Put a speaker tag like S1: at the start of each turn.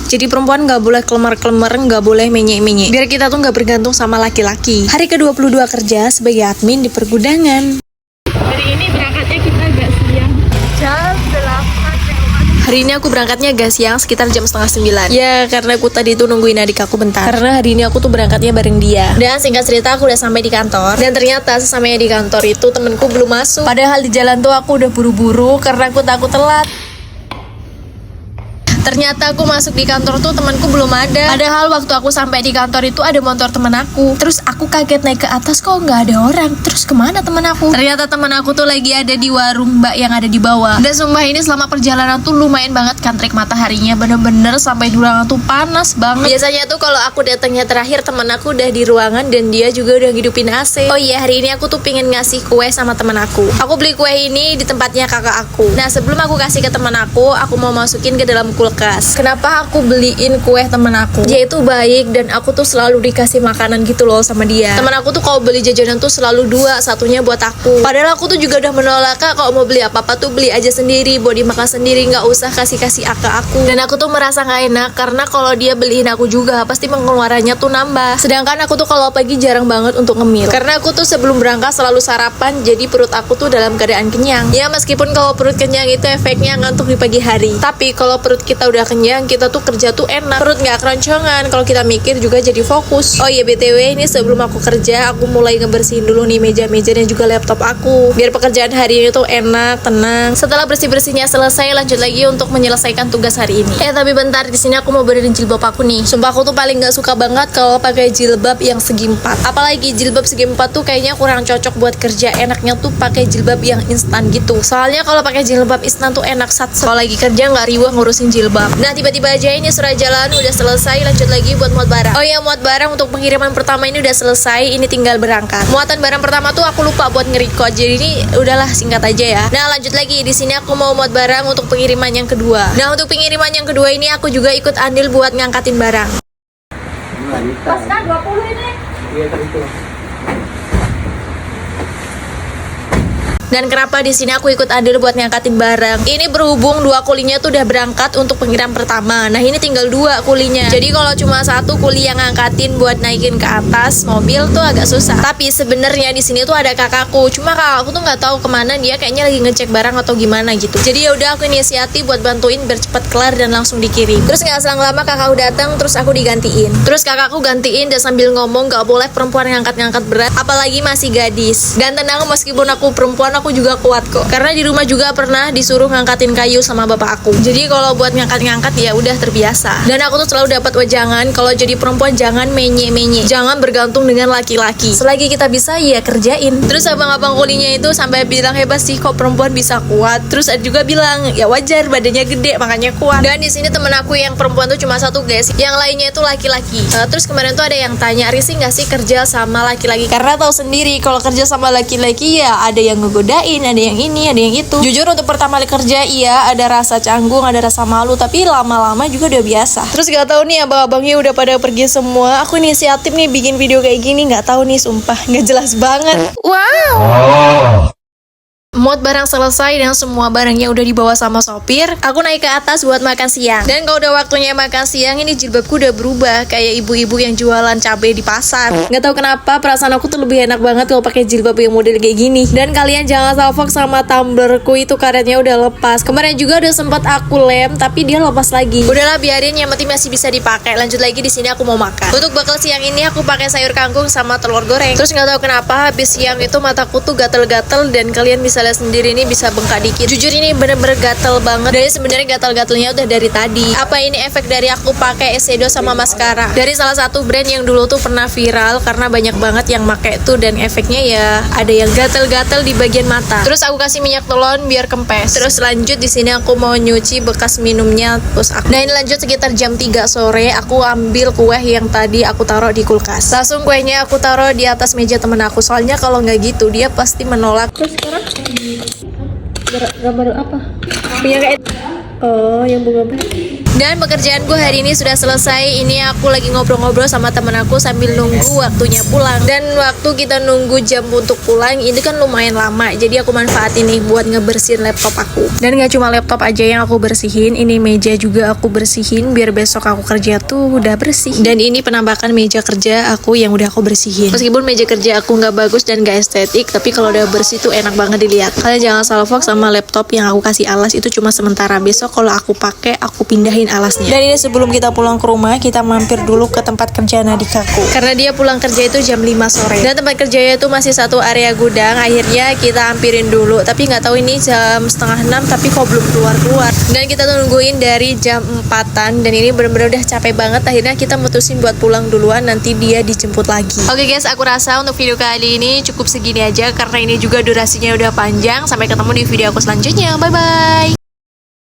S1: Jadi perempuan nggak boleh kelemar-kelemar, nggak boleh menyek-menyek. Biar kita tuh nggak bergantung sama laki-laki. Hari ke-22 kerja sebagai admin di pergudangan.
S2: Hari ini berangkatnya kita agak siang. Jam 8.
S1: Hari ini aku berangkatnya agak siang, sekitar jam setengah 9. Ya, karena aku tadi tuh nungguin adik aku bentar. Karena hari ini aku tuh berangkatnya bareng dia. Dan singkat cerita aku udah sampai di kantor. Dan ternyata sesampainya di kantor itu temenku belum masuk. Padahal di jalan tuh aku udah buru-buru karena aku takut telat. Ternyata aku masuk di kantor tuh temanku belum ada. Padahal waktu aku sampai di kantor itu ada motor teman aku. Terus aku kaget naik ke atas kok nggak ada orang. Terus kemana teman aku? Ternyata teman aku tuh lagi ada di warung mbak yang ada di bawah. Dan sumpah ini selama perjalanan tuh lumayan banget kan trik mataharinya. Bener-bener sampai di ruangan tuh panas banget. Biasanya tuh kalau aku datangnya terakhir teman aku udah di ruangan dan dia juga udah ngidupin AC. Oh iya, hari ini aku tuh pengen ngasih kue sama teman aku. Aku beli kue ini di tempatnya kakak aku. Nah sebelum aku kasih ke teman aku mau masukin ke dalam kulkas. Kenapa aku beliin kue temen aku? Dia itu baik dan aku tuh selalu dikasih makanan gitu loh sama dia. Temen aku tuh kalau beli jajanan tuh selalu 2, satunya buat aku. Padahal aku tuh juga udah menolak, Kak, kalau mau beli apa-apa tuh beli aja sendiri, mau dimakan sendiri, nggak usah kasih-kasih ke aku. Dan aku tuh merasa nggak enak karena kalau dia beliin aku juga pasti pengeluarannya tuh nambah. Sedangkan aku tuh kalau pagi jarang banget untuk ngemil. Karena aku tuh sebelum berangkat selalu sarapan, jadi perut aku tuh dalam keadaan kenyang. Ya meskipun kalau perut kenyang itu efeknya ngantuk di pagi hari. Tapi kalau perut kita udah kenyang, kita tuh kerja tuh enak, perut nggak keroncongan, kalau kita mikir juga jadi fokus. Oh iya BTW, ini sebelum aku kerja aku mulai ngebersihin dulu nih meja-meja dan juga laptop aku biar pekerjaan hari ini tuh enak, tenang. Setelah bersih-bersihnya selesai, lanjut lagi untuk menyelesaikan tugas hari ini. Tapi bentar, di sini aku mau benerin jilbab aku nih. Sumpah aku tuh paling nggak suka banget kalau pakai jilbab yang segi 4. Apalagi jilbab segi 4 tuh kayaknya kurang cocok buat kerja. Enaknya tuh pakai jilbab yang instan gitu. Soalnya kalau pakai jilbab instan tuh enak saat kalau lagi kerja nggak riwah ngurusin jilbab. Nah tiba-tiba aja ini surat jalan udah selesai, lanjut lagi buat muat barang. Oh iya, muat barang untuk pengiriman pertama ini udah selesai, ini tinggal berangkat. Muatan barang pertama tuh aku lupa buat nge-record, jadi ini udahlah singkat aja ya. Nah lanjut lagi, di sini aku mau muat barang untuk pengiriman yang kedua. Nah untuk pengiriman yang kedua ini aku juga ikut andil buat ngangkatin barang.
S2: Pas kan 20 ini.
S3: Iya tentu.
S1: Dan kenapa di sini aku ikut andil buat ngangkatin barang? Ini berhubung 2 kulinya tuh udah berangkat untuk pengiriman pertama. Nah ini tinggal 2 kulinya. Jadi kalau cuma 1 kuli yang ngangkatin buat naikin ke atas mobil tuh agak susah. Tapi sebenarnya di sini tuh ada kakakku. Cuma kakakku tuh nggak tahu kemana, dia kayaknya lagi ngecek barang atau gimana gitu. Jadi ya udah aku inisiatif buat bantuin biar cepat kelar dan langsung dikirim. Terus nggak selang lama kakakku datang, terus aku digantiin. Terus kakakku gantiin dan sambil ngomong nggak boleh perempuan ngangkat-ngangkat berat, apalagi masih gadis. Dan tenang, meskipun aku perempuan aku juga kuat kok. Karena di rumah juga pernah disuruh ngangkatin kayu sama bapak aku. Jadi kalau buat ngangkat-ngangkat ya udah terbiasa. Dan aku tuh selalu dapat wejangan kalau jadi perempuan jangan menye-menye. Jangan bergantung dengan laki-laki. Selagi kita bisa ya kerjain. Terus abang-abang kulinya itu sampai bilang hebat sih kok perempuan bisa kuat. Terus ada juga bilang ya wajar badannya gede makanya kuat. Dan di sini temen aku yang perempuan tuh cuma 1 guys. Yang lainnya itu laki-laki. Terus kemarin tuh ada yang tanya, risih nggak sih kerja sama laki-laki? Karena tahu sendiri kalau kerja sama laki-laki ya ada yang ngegodain, ada yang ini, ada yang itu. Jujur untuk pertama kali kerja iya ada rasa canggung, ada rasa malu, tapi lama-lama juga udah biasa. Terus gak tahu nih abang-abangnya udah pada pergi semua. Aku inisiatif nih bikin video kayak gini, nggak tahu nih sumpah nggak jelas banget. Wow. Muat barang selesai dan semua barangnya udah dibawa sama sopir. Aku naik ke atas buat makan siang. Dan kalau udah waktunya makan siang, ini jilbabku udah berubah kayak ibu-ibu yang jualan cabai di pasar. Nggak tahu kenapa perasaan aku tuh lebih enak banget kalau pakai jilbab yang model kayak gini. Dan kalian jangan salfok sama tumblerku, itu karetnya udah lepas. Kemarin juga udah sempat aku lem tapi dia lepas lagi. Udahlah biarin, yang penting masih bisa dipakai. Lanjut lagi, di sini aku mau makan. Untuk bekal siang ini aku pakai sayur kangkung sama telur goreng. Terus nggak tahu kenapa habis siang itu mataku tuh gatel-gatel dan kalian bisa lihat sendiri ini bisa bengkak dikit. Jujur ini bener-bener gatel banget. Dari sebenarnya gatel-gatelnya udah dari tadi. Apa ini efek dari aku pakai eyeshadow sama maskara dari salah satu brand yang dulu tuh pernah viral karena banyak banget yang pakai tuh, dan efeknya ya ada yang gatel-gatel di bagian mata. Terus aku kasih minyak telon biar kempes. Terus lanjut di sini aku mau nyuci bekas minumnya terus aku. Nah ini lanjut sekitar jam 3 sore aku ambil kue yang tadi aku taruh di kulkas. Langsung kuenya aku taruh di atas meja temen aku. Soalnya kalau nggak gitu dia pasti menolak. Terus sekarang gambar apa? Punya kayak oh yang bunga. Dan pekerjaanku hari ini sudah selesai. Ini aku lagi ngobrol-ngobrol sama temen aku sambil nunggu waktunya pulang. Dan waktu kita nunggu jam untuk pulang ini kan lumayan lama, jadi aku manfaatin nih buat ngebersihin laptop aku. Dan gak cuma laptop aja yang aku bersihin, ini meja juga aku bersihin biar besok aku kerja tuh udah bersih. Dan ini penampakan meja kerja aku yang udah aku bersihin. Meskipun meja kerja aku nggak bagus dan gak estetik, tapi kalau udah bersih tuh enak banget dilihat. Kalian jangan salfok sama laptop yang aku kasih alas itu cuma sementara. Besok kalau aku pakai, aku pindahin alasnya. Dan ini sebelum kita pulang ke rumah, kita mampir dulu ke tempat kerja Nadikaku. Karena dia pulang kerja itu jam 5 sore. Dan tempat kerjanya itu masih satu area gudang. Akhirnya kita hampirin dulu. Tapi nggak tahu ini jam setengah 6 tapi kok belum keluar-keluar. Dan kita tungguin dari jam 4-an. Dan ini bener-bener udah capek banget. Akhirnya kita mutusin buat pulang duluan. Nanti dia dijemput lagi. Oke guys, aku rasa untuk video kali ini cukup segini aja. Karena ini juga durasinya udah panjang. Sampai ketemu di video aku selanjutnya. Bye-bye.